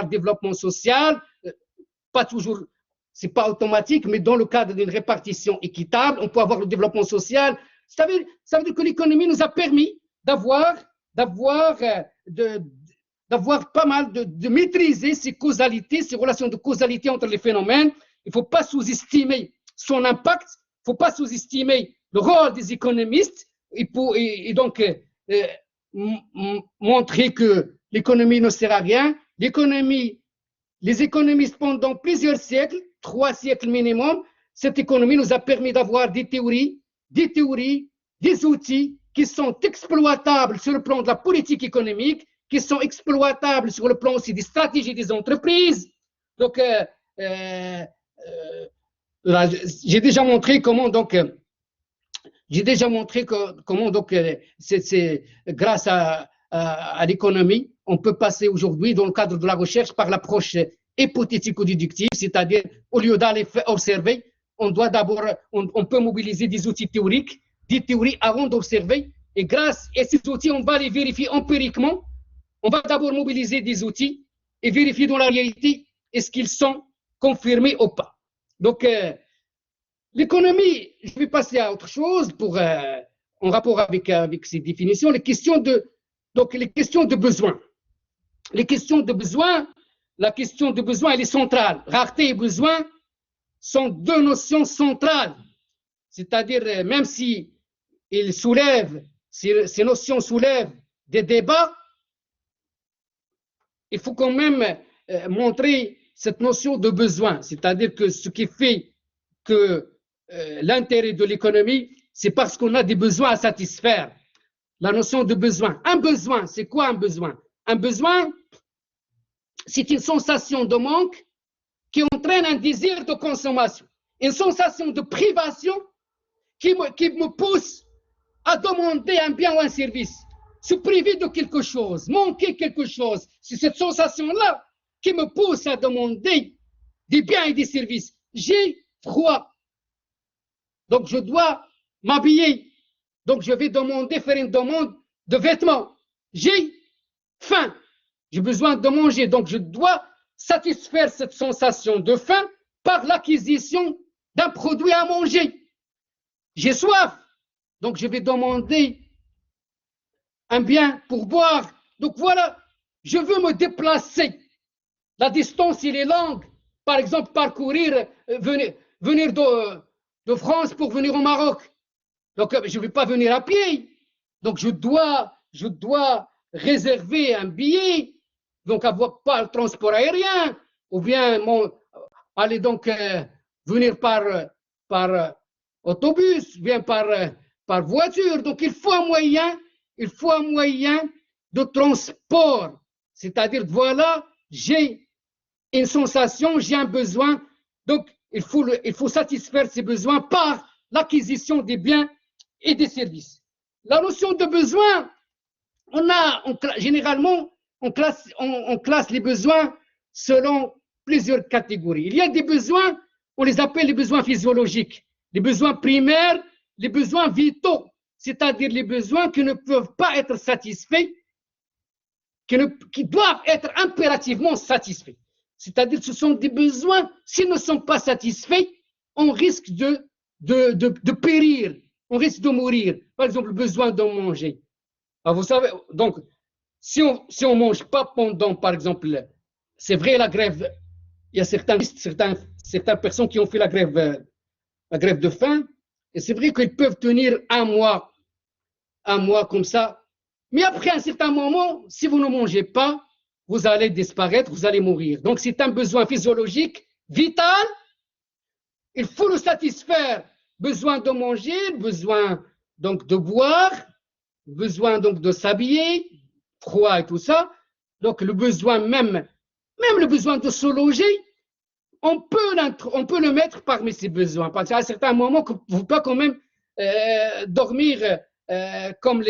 développement social, pas toujours, c'est pas automatique, mais dans le cadre d'une répartition équitable, on peut avoir le développement social. Ça veut dire que l'économie nous a permis d'avoir pas mal, de maîtriser ces causalités, ces relations de causalité entre les phénomènes. Il ne faut pas sous-estimer son impact, il ne faut pas sous-estimer le rôle des économistes et donc montrer que l'économie ne sert à rien. Les économistes, pendant plusieurs siècles, 3 siècles minimum, cette économie nous a permis d'avoir des théories, des outils qui sont exploitables sur le plan de la politique économique, qui sont exploitables sur le plan aussi des stratégies des entreprises. Donc, j'ai déjà montré comment donc c'est grâce à l'économie, on peut passer aujourd'hui dans le cadre de la recherche par l'approche hypothético-déductive, c'est-à-dire au lieu d'aller observer, on peut mobiliser des outils théoriques, des théories avant d'observer, et grâce à ces outils, on va les vérifier empiriquement. On va d'abord mobiliser des outils et vérifier dans la réalité est-ce qu'ils sont confirmés ou pas. Donc, l'économie, je vais passer à autre chose en rapport avec ces définitions, les questions de besoin. La question de besoin, elle est centrale. Rareté et besoin sont 2 notions centrales. C'est-à-dire, même si ces notions soulèvent des débats, il faut quand même montrer cette notion de besoin. C'est-à-dire que ce qui fait que l'intérêt de l'économie, c'est parce qu'on a des besoins à satisfaire. La notion de besoin. Un besoin, c'est quoi un besoin? Un besoin, c'est une sensation de manque qui entraîne un désir de consommation. Une sensation de privation qui me pousse à demander un bien ou un service. Se priver de quelque chose, manquer quelque chose. C'est cette sensation-là qui me pousse à demander des biens et des services. J'ai froid, donc je dois m'habiller. Donc je vais faire une demande de vêtements. J'ai faim, j'ai besoin de manger. Donc je dois satisfaire cette sensation de faim par l'acquisition d'un produit à manger. J'ai soif, donc je vais demander un bien pour boire. Donc voilà, je veux me déplacer. La distance, il est longue. Par exemple, parcourir, venir de France pour venir au Maroc. Donc, je ne vais pas venir à pied. Donc, je dois réserver un billet, donc avoir pas le transport aérien, ou bien aller donc venir par autobus, bien par voiture. Donc, il faut un moyen de transport. C'est-à-dire, voilà, j'ai une sensation, j'ai un besoin. Donc, il faut satisfaire ces besoins par l'acquisition des biens et des services. La notion de besoin, généralement, on classe les besoins selon plusieurs catégories. Il y a des besoins, on les appelle les besoins physiologiques, les besoins primaires, les besoins vitaux, c'est-à-dire les besoins qui ne peuvent pas être satisfaits, qui doivent être impérativement satisfaits. C'est-à-dire que ce sont des besoins, s'ils ne sont pas satisfaits, on risque de périr, on risque de mourir. Par exemple, le besoin de manger. Alors vous savez, donc, si on ne mange pas pendant, par exemple, c'est vrai, la grève, il y a certaines personnes qui ont fait la grève de faim, et c'est vrai qu'ils peuvent tenir un mois comme ça, mais après un certain moment, si vous ne mangez pas, vous allez disparaître, vous allez mourir. Donc c'est un besoin physiologique vital, il faut le satisfaire. Besoin de manger, besoin donc de boire, besoin donc de s'habiller, froid et tout ça. Donc le besoin même le besoin de se loger, on peut le mettre parmi ces besoins. Parce qu'à un certain moment, vous ne pouvez pas quand même dormir comme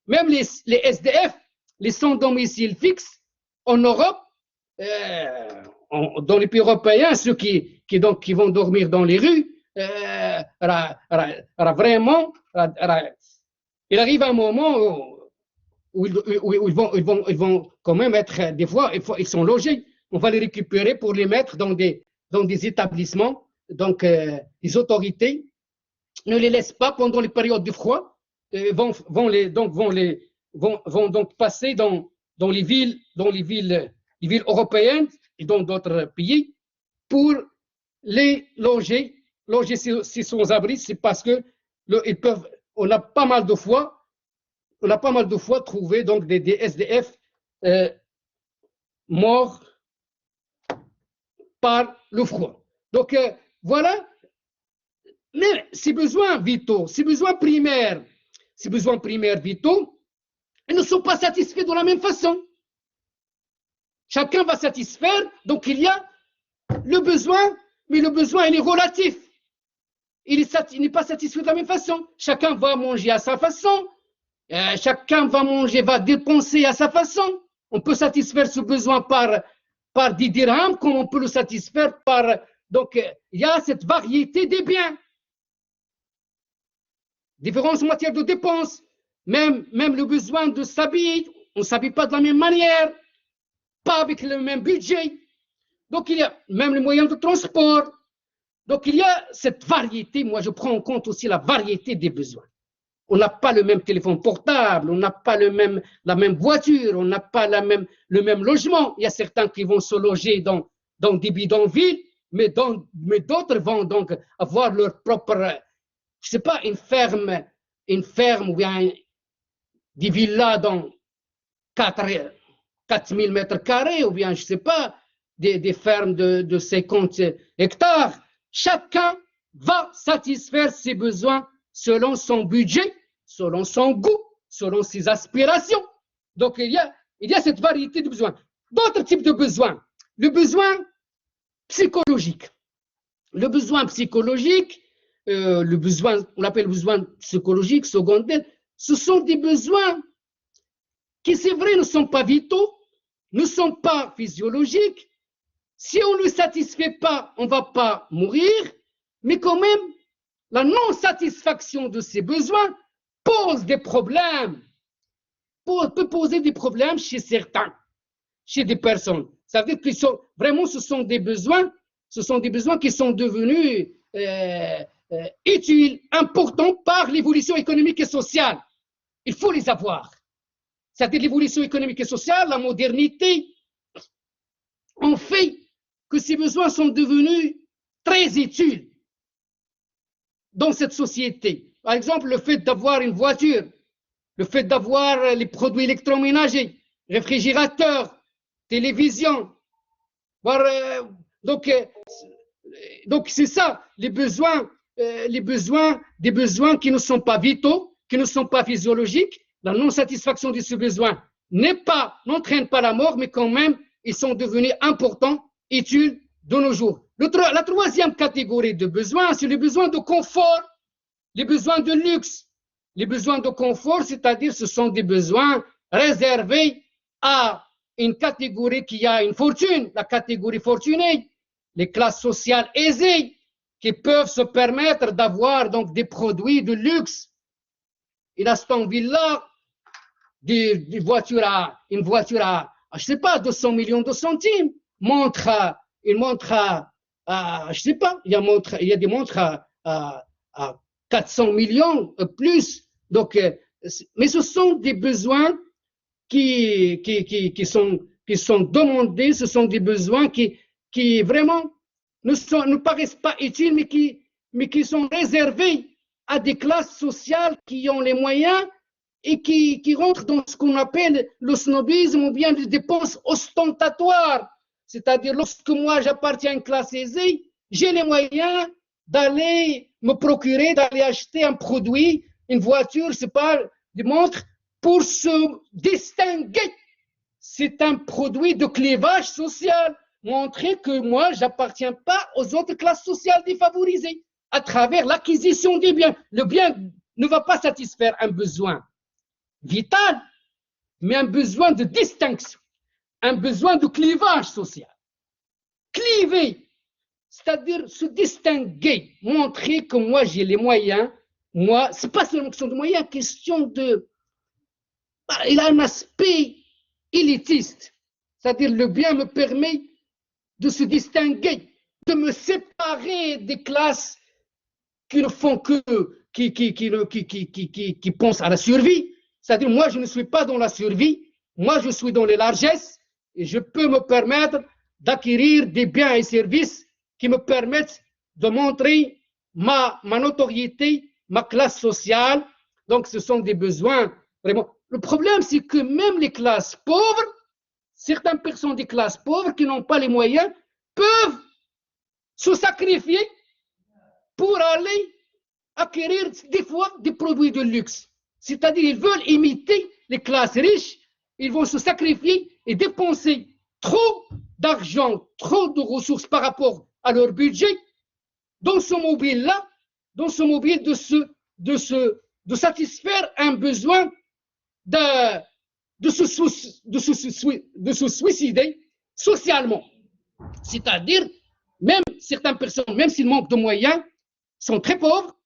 même les SDF, les sans domicile fixe en Europe, dans les pays européens, ceux qui vont dormir dans les rues, vraiment, il arrive un moment où ils vont quand même être, des fois, ils sont logés. On va les récupérer pour les mettre dans des établissements. Donc, les autorités ne les laissent pas pendant les périodes de froid, vont donc passer dans les villes européennes et dans d'autres pays pour les loger ces sans-abri. C'est parce que on a pas mal de fois trouvé donc des SDF morts par le froid. Donc voilà. Mais ces besoins vitaux, ces besoins primaires vitaux, ils ne sont pas satisfaits de la même façon. Chacun va satisfaire, donc il y a le besoin, mais le besoin, il est relatif. Il n'est pas satisfait de la même façon. Chacun va manger à sa façon, chacun va dépenser à sa façon. On peut satisfaire ce besoin par 10 dirhams, comme on peut le satisfaire par... Donc, il y a cette variété des biens. Différence en matière de dépenses, même le besoin de s'habiller, on ne s'habille pas de la même manière, pas avec le même budget. Donc, il y a même les moyens de transport. Donc, il y a cette variété. Moi, je prends en compte aussi la variété des besoins. On n'a pas le même téléphone portable, on n'a pas la même voiture, on n'a pas le même logement. Il y a certains qui vont se loger dans des bidonvilles, mais d'autres vont donc avoir leur propre... je ne sais pas, une ferme ou bien des villas dans 4000 mètres carrés ou bien, je ne sais pas, des fermes de 50 hectares. Chacun va satisfaire ses besoins selon son budget, selon son goût, selon ses aspirations. Donc, il y a cette variété de besoins. D'autres types de besoins. Le besoin psychologique. Le besoin psychologique, on appelle le besoin psychologique, secondaire, ce sont des besoins qui, c'est vrai, ne sont pas vitaux, ne sont pas physiologiques. Si on ne le satisfait pas, on ne va pas mourir, mais quand même, la non-satisfaction de ces besoins pose des problèmes, peut poser des problèmes chez certains, chez des personnes. Ça veut dire que vraiment, ce sont des besoins qui sont devenus utiles, importants par l'évolution économique et sociale. Il faut les avoir. C'est-à-dire l'évolution économique et sociale, la modernité, ont fait que ces besoins sont devenus très utiles dans cette société. Par exemple, le fait d'avoir une voiture, le fait d'avoir les produits électroménagers, réfrigérateurs, télévision. Donc c'est ça, des besoins qui ne sont pas vitaux, qui ne sont pas physiologiques. La non-satisfaction de ces besoins n'entraîne pas la mort, mais quand même, ils sont devenus importants, utiles de nos jours. La troisième catégorie de besoins, c'est les besoins de confort, les besoins de luxe. Les besoins de confort, c'est-à-dire ce sont des besoins réservés à une catégorie qui a une fortune, la catégorie fortunée, les classes sociales aisées, qui peuvent se permettre d'avoir donc des produits de luxe. Une Aston Villa, une voiture à, je ne sais pas, 200 millions de centimes, une montre à je ne sais pas, il y a des montres à 400 millions plus. Donc, mais ce sont des besoins qui sont demandés, ce sont des besoins qui vraiment ne paraissent pas utiles, mais qui sont réservés à des classes sociales qui ont les moyens et qui rentrent dans ce qu'on appelle le snobisme ou bien les dépenses ostentatoires. C'est-à-dire, lorsque moi j'appartiens à une classe aisée, j'ai les moyens d'aller me procurer, d'aller acheter un produit, une voiture, c'est pas des montres, pour se distinguer. C'est un produit de clivage social, montrer que moi, je n'appartiens pas aux autres classes sociales défavorisées à travers l'acquisition des biens. Le bien ne va pas satisfaire un besoin vital, mais un besoin de distinction. un besoin de clivage social. Cliver, c'est-à-dire se distinguer, montrer que moi j'ai les moyens. Moi, ce n'est pas seulement question de moyens, question de... Il a un aspect élitiste, c'est-à-dire le bien me permet de se distinguer, de me séparer des classes qui ne font que, qui pensent à la survie. C'est-à-dire, moi, je ne suis pas dans la survie, moi, je suis dans les largesses et je peux me permettre d'acquérir des biens et services qui me permettent de montrer ma notoriété, ma classe sociale. Donc, ce sont des besoins vraiment. Le problème, c'est que même les classes pauvres, certaines personnes des classes pauvres qui n'ont pas les moyens peuvent se sacrifier pour aller acquérir des fois des produits de luxe. C'est-à-dire ils veulent imiter les classes riches, ils vont se sacrifier et dépenser trop d'argent, trop de ressources par rapport à leur budget dans ce mobile-là, dans ce mobile de satisfaire un besoin de se suicider socialement. C'est-à-dire, même certaines personnes, même s'ils manquent de moyens, sont très pauvres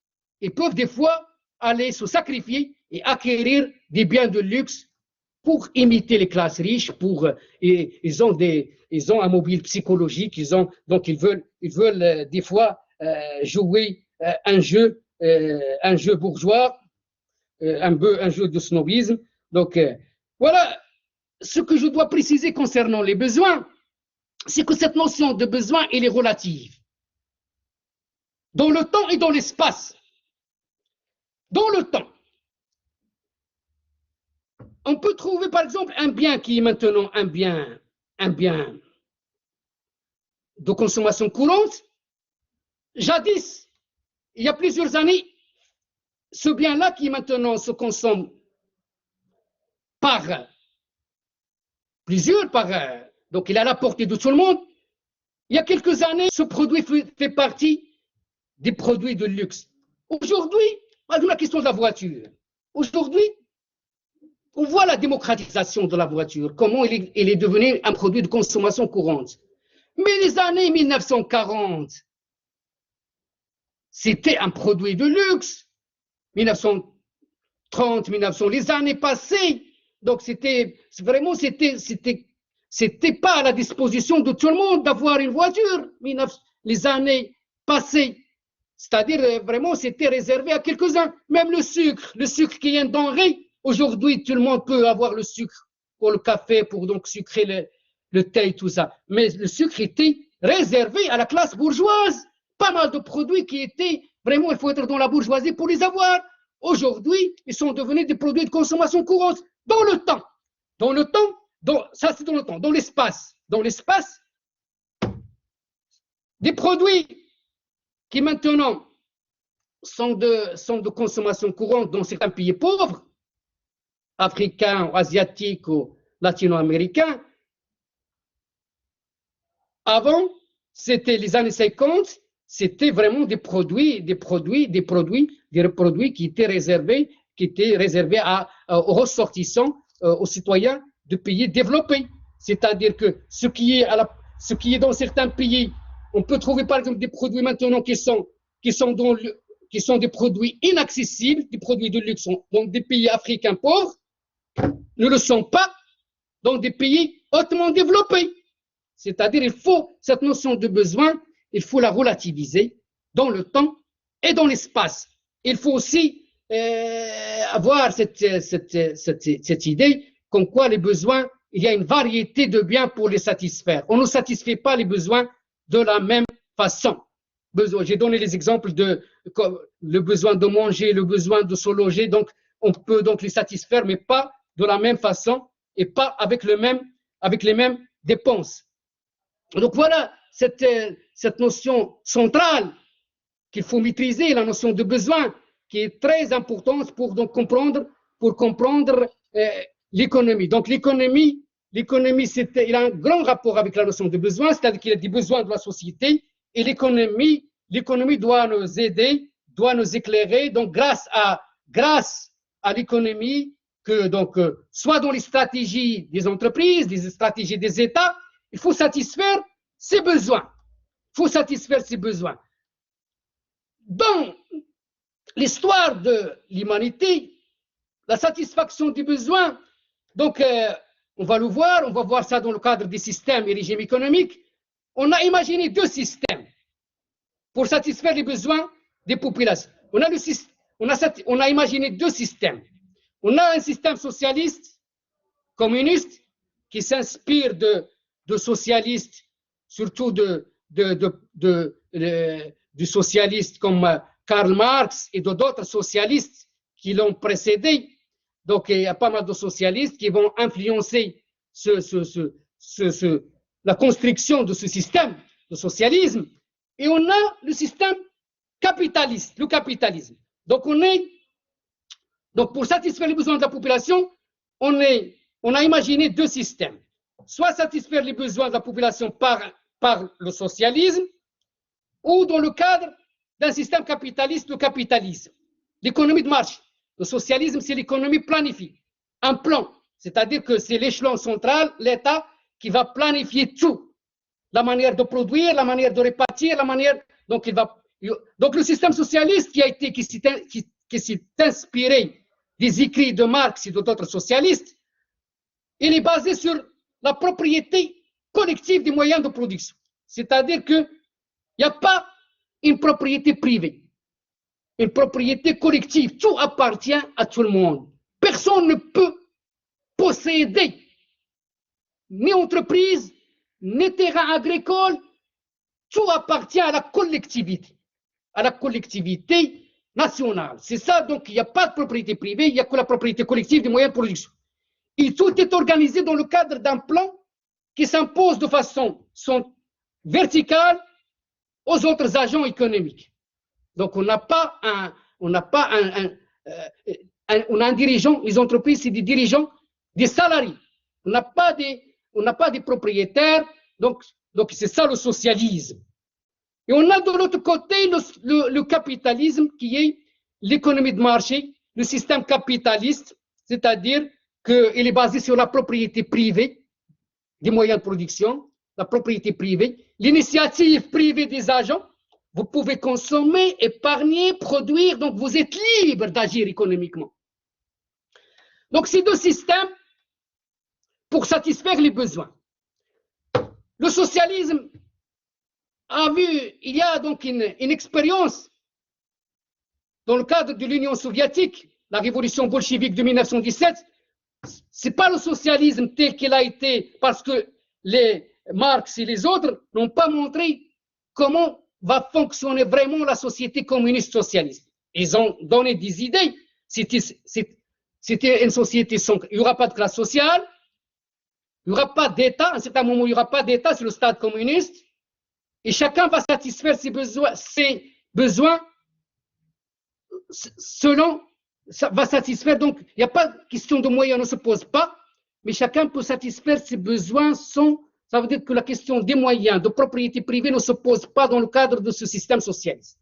et peuvent des fois aller se sacrifier et acquérir des biens de luxe pour imiter les classes riches. Ils ont un mobile psychologique, donc ils veulent des fois jouer un jeu bourgeois, un jeu de snobisme. Donc voilà ce que je dois préciser concernant les besoins, c'est que cette notion de besoin, elle est relative dans le temps et dans l'espace. Dans le temps, on peut trouver par exemple un bien qui est maintenant un bien de consommation courante. Jadis, il y a plusieurs années, ce bien-là qui maintenant se consomme par plusieurs, donc il est à la portée de tout le monde. Il y a quelques années, ce produit fait partie des produits de luxe. Aujourd'hui, la question de la voiture. Aujourd'hui, on voit la démocratisation de la voiture, comment elle est devenue un produit de consommation courante. Mais les années 1940, c'était un produit de luxe. 1930, 1900, les années passées, donc c'était pas à la disposition de tout le monde d'avoir une voiture. Les années passées, c'est-à-dire vraiment c'était réservé à quelques-uns. Même le sucre qui est une denrée, aujourd'hui tout le monde peut avoir le sucre pour le café, pour donc sucrer le thé et tout ça. Mais le sucre était réservé à la classe bourgeoise. Pas mal de produits qui étaient vraiment, il faut être dans la bourgeoisie pour les avoir. Aujourd'hui, ils sont devenus des produits de consommation courante. Dans le temps, ça c'est dans le temps, dans l'espace, des produits qui maintenant sont de consommation courante dans certains pays pauvres, africains, asiatiques ou latino-américains. Avant, c'était les années 50, c'était vraiment des produits qui étaient réservés aux ressortissants, aux citoyens de pays développés. C'est-à-dire que ce qui est dans certains pays, on peut trouver par exemple des produits maintenant qui sont des produits inaccessibles, des produits de luxe dans des pays africains pauvres, ne le sont pas dans des pays hautement développés. C'est-à-dire il faut cette notion de besoin, il faut la relativiser dans le temps et dans l'espace. Il faut aussi avoir cette idée comme quoi les besoins, il y a une variété de biens pour les satisfaire. On ne satisfait pas les besoins de la même façon. J'ai donné les exemples de le besoin de manger, le besoin de se loger, donc on peut donc les satisfaire, mais pas de la même façon et pas avec les mêmes dépenses. Donc voilà cette notion centrale qu'il faut maîtriser, la notion de besoin, qui est très importante pour donc comprendre l'économie. Donc l'économie, il a un grand rapport avec la notion de besoin, c'est-à-dire qu'il y a des besoins de la société, et l'économie doit nous aider, doit nous éclairer. Donc grâce à l'économie, que donc, soit dans les stratégies des entreprises, les stratégies des États, il faut satisfaire ses besoins. Il faut satisfaire ses besoins. Dans l'histoire de l'humanité, la satisfaction des besoins, donc on va le voir, on va voir ça dans le cadre des systèmes et régimes économiques. On a imaginé deux systèmes pour satisfaire les besoins des populations. On a imaginé deux systèmes. On a un système socialiste, communiste, qui s'inspire de socialistes, surtout du socialiste comme Karl Marx et d'autres socialistes qui l'ont précédé. Donc, il y a pas mal de socialistes qui vont influencer la construction de ce système de socialisme. Et on a le système capitaliste, le capitalisme. Donc, pour satisfaire les besoins de la population, on a imaginé deux systèmes. Soit satisfaire les besoins de la population par le socialisme, ou dans le cadre d'un système capitaliste, le capitalisme, l'économie de marché. Le socialisme, c'est l'économie planifiée, un plan, c'est-à-dire que c'est l'échelon central, l'État, qui va planifier tout, la manière de produire, la manière de répartir, la manière. Donc le système socialiste qui s'est inspiré des écrits de Marx et d'autres socialistes, il est basé sur la propriété collective des moyens de production. C'est-à-dire qu'il n'y a pas une propriété privée, une propriété collective. Tout appartient à tout le monde. Personne ne peut posséder ni entreprise, ni terrain agricole. Tout appartient à la collectivité nationale. C'est ça, donc il n'y a pas de propriété privée, il n'y a que la propriété collective des moyens de production. Et tout est organisé dans le cadre d'un plan qui s'impose de façon verticale aux autres agents économiques. Donc on a un dirigeant, les entreprises, c'est des dirigeants, des salariés. On n'a pas des propriétaires, donc c'est ça le socialisme. Et on a de l'autre côté le capitalisme qui est l'économie de marché, le système capitaliste, c'est-à-dire qu'il est basé sur la propriété privée des moyens de production, la propriété privée, l'initiative privée des agents. Vous pouvez consommer, épargner, produire, donc vous êtes libre d'agir économiquement. Donc ces deux systèmes pour satisfaire les besoins. Le socialisme il y a donc une expérience dans le cadre de l'Union soviétique, la révolution bolchevique de 1917. Ce n'est pas le socialisme tel qu'il a été, parce que les Marx et les autres n'ont pas montré comment va fonctionner vraiment la société communiste socialiste. Ils ont donné des idées. C'était une société sans. Il n'y aura pas de classe sociale, il n'y aura pas d'État. À un certain moment, il n'y aura pas d'État, c'est le stade communiste. Et chacun va satisfaire ses besoins selon. Ça va satisfaire, donc il n'y a pas de question de moyens, ne se pose pas, mais chacun peut satisfaire ses besoins sans. Ça veut dire que la question des moyens, de propriété privée ne se pose pas dans le cadre de ce système socialiste.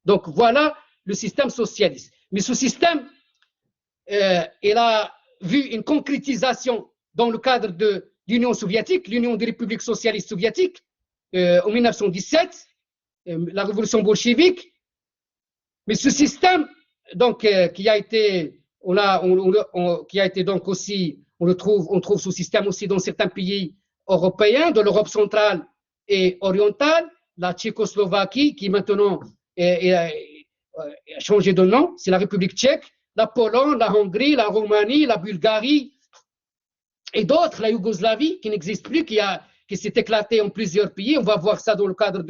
Donc voilà le système socialiste. Mais ce système, il a vu une concrétisation dans le cadre de l'Union soviétique, l'Union des républiques socialistes soviétiques, en 1917, la révolution bolchevique. Mais ce système, donc, qui a été donc aussi, on trouve ce système aussi dans certains pays européens, de l'Europe centrale et orientale, la Tchécoslovaquie, qui maintenant a changé de nom, c'est la République tchèque, la Pologne, la Hongrie, la Roumanie, la Bulgarie, et d'autres, la Yougoslavie, qui n'existe plus, qui s'est éclatée en plusieurs pays. On va voir ça dans le cadre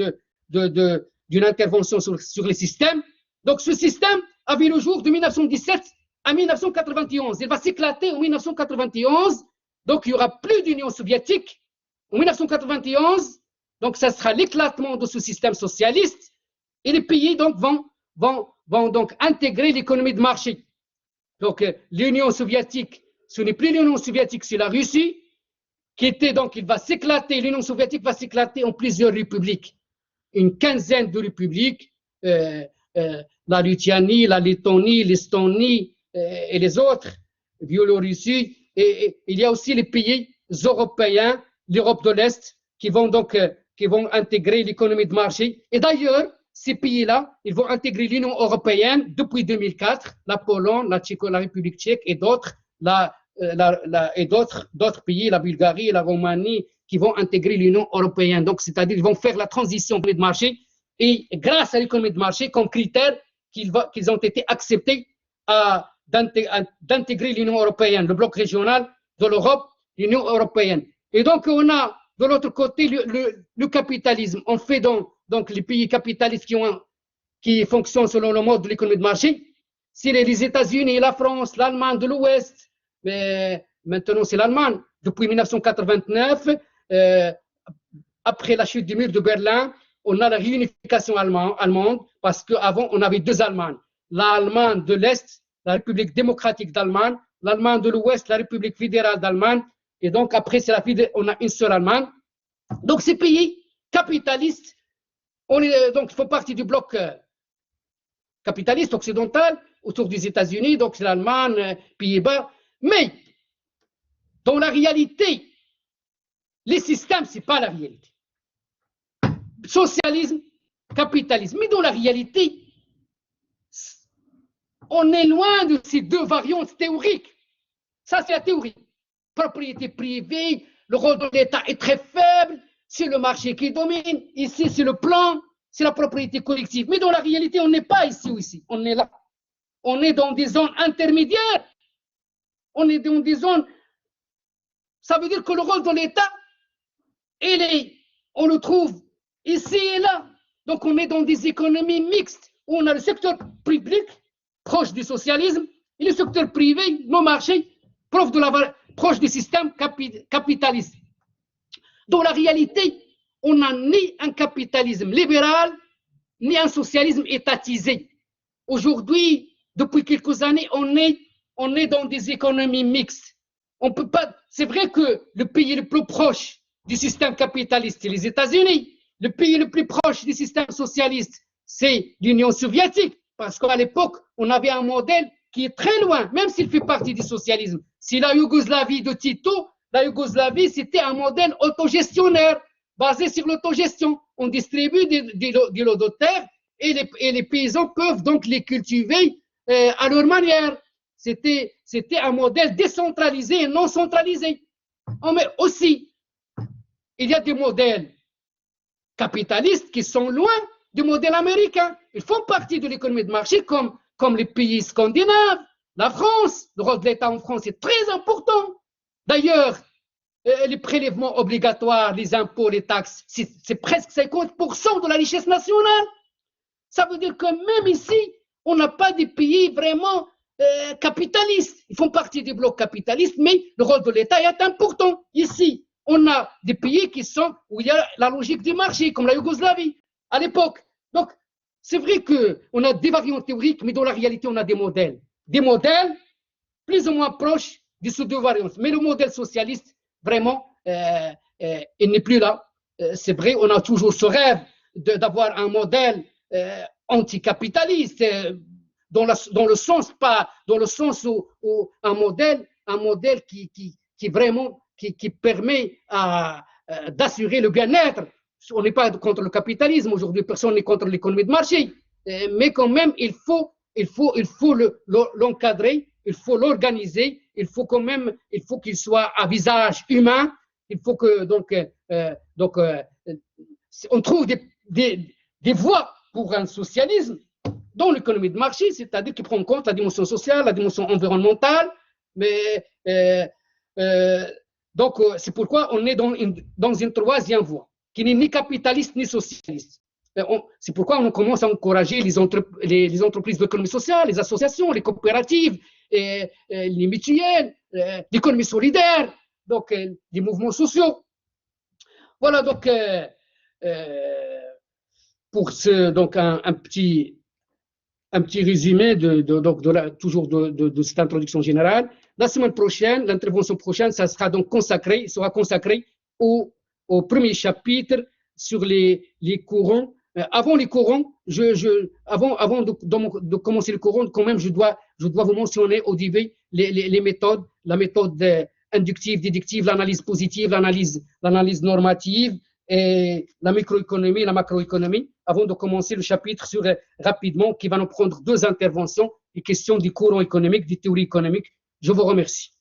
d'une intervention sur les systèmes. Donc, ce système a vu le jour de 1917 à 1991. Il va s'éclater en 1991. Donc, il n'y aura plus d'Union soviétique. En 1991, donc, ça sera l'éclatement de ce système socialiste. Et les pays donc, vont donc intégrer l'économie de marché. Donc, l'Union soviétique, ce n'est plus l'Union soviétique, c'est la Russie, qui était donc, il va s'éclater, l'Union soviétique va s'éclater en plusieurs républiques. Une quinzaine de républiques, la Lituanie, la Lettonie, l'Estonie et les autres. Biélorussie, et il y a aussi les pays européens, l'Europe de l'Est, qui vont intégrer l'économie de marché. Et d'ailleurs, ces pays-là, ils vont intégrer l'Union européenne depuis 2004, la Pologne, la République tchèque et d'autres, d'autres pays, la Bulgarie, la Roumanie, qui vont intégrer l'Union européenne. Donc, c'est-à-dire qu'ils vont faire la transition de marché et grâce à l'économie de marché comme critère qu'ils ont été acceptés d'intégrer l'Union européenne, le bloc régional de l'Europe, l'Union européenne. Et donc, on a de l'autre côté le capitalisme. On fait donc les pays capitalistes qui fonctionnent selon le mode de l'économie de marché. C'est les États-Unis, la France, l'Allemagne de l'Ouest, mais maintenant c'est l'Allemagne. Depuis 1989, après la chute du mur de Berlin, on a la réunification allemande parce qu'avant on avait deux Allemagnes. L'Allemagne de l'Est, la République démocratique d'Allemagne, l'Allemagne de l'Ouest, la République fédérale d'Allemagne. Et donc après, on a une seule Allemagne. Donc ces pays capitalistes, donc, font partie du bloc capitaliste occidental autour des États-Unis, donc c'est l'Allemagne, Pays-Bas. Mais dans la réalité, les systèmes, ce n'est pas la réalité. Socialisme, capitalisme. Mais dans la réalité, on est loin de ces deux variantes théoriques. Ça, c'est la théorie. Propriété privée, le rôle de l'État est très faible, c'est le marché qui domine. Ici, c'est le plan, c'est la propriété collective. Mais dans la réalité, on n'est pas ici ou ici. On est là. On est dans des zones intermédiaires. On est dans des zones. Ça veut dire que le rôle de l'État, on le trouve ici et là. Donc, on est dans des économies mixtes où on a le secteur public, proche du socialisme, et le secteur privé, nos marchés, proche du système capitaliste. Dans la réalité, on n'a ni un capitalisme libéral, ni un socialisme étatisé. Aujourd'hui, depuis quelques années, on est dans des économies mixtes. On peut pas. C'est vrai que le pays le plus proche du système capitaliste, c'est les États-Unis. Le pays le plus proche du système socialiste, c'est l'Union soviétique, parce qu'à l'époque, on avait un modèle qui est très loin, même s'il fait partie du socialisme. Si la Yougoslavie de Tito, la Yougoslavie, c'était un modèle autogestionnaire, basé sur l'autogestion. On distribue des lots de terre et les paysans peuvent donc les cultiver à leur manière. C'était un modèle décentralisé et non centralisé. Mais aussi, il y a des modèles capitalistes qui sont loin du modèle américain. Ils font partie de l'économie de marché comme les pays scandinaves, la France. Le rôle de l'État en France est très important. D'ailleurs, les prélèvements obligatoires, les impôts, les taxes, c'est presque 50% de la richesse nationale. Ça veut dire que même ici, on n'a pas des pays vraiment capitalistes. Ils font partie du bloc capitaliste, mais le rôle de l'État est important. Ici, on a des pays où il y a la logique du marché, comme la Yougoslavie, à l'époque. Donc, c'est vrai qu'on a des variantes théoriques, mais dans la réalité, on a des modèles. Des modèles plus ou moins proches de ces deux variantes. Mais le modèle socialiste, vraiment, il n'est plus là. C'est vrai, on a toujours ce rêve d'avoir un modèle anticapitaliste, dans le sens où un modèle qui vraiment qui permet d'assurer le bien-être. On n'est pas contre le capitalisme aujourd'hui, personne n'est contre l'économie de marché, mais quand même il faut l'encadrer, il faut l'organiser, il faut qu'il soit à visage humain. Il faut que on trouve des voies pour un socialisme dans l'économie de marché, c'est-à-dire qui prend en compte la dimension sociale, la dimension environnementale. Mais c'est pourquoi on est dans une troisième voie qui n'est ni capitaliste ni socialiste. C'est pourquoi on commence à encourager les entreprises d'économie sociale, les associations, les coopératives, les mutuelles, l'économie solidaire, donc les mouvements sociaux. Voilà donc pour un petit résumé toujours de cette introduction générale. La semaine prochaine, l'intervention prochaine, ça sera donc sera consacré au premier chapitre sur les courants avant les courants, avant de commencer le courant, quand même, je dois vous mentionner au début les méthodes, la méthode inductive, déductive, l'analyse positive, l'analyse normative, et la microéconomie, la macroéconomie, avant de commencer le chapitre sur, rapidement, qui va nous prendre 2 interventions, les questions du courant économique, des théories économiques. Je vous remercie.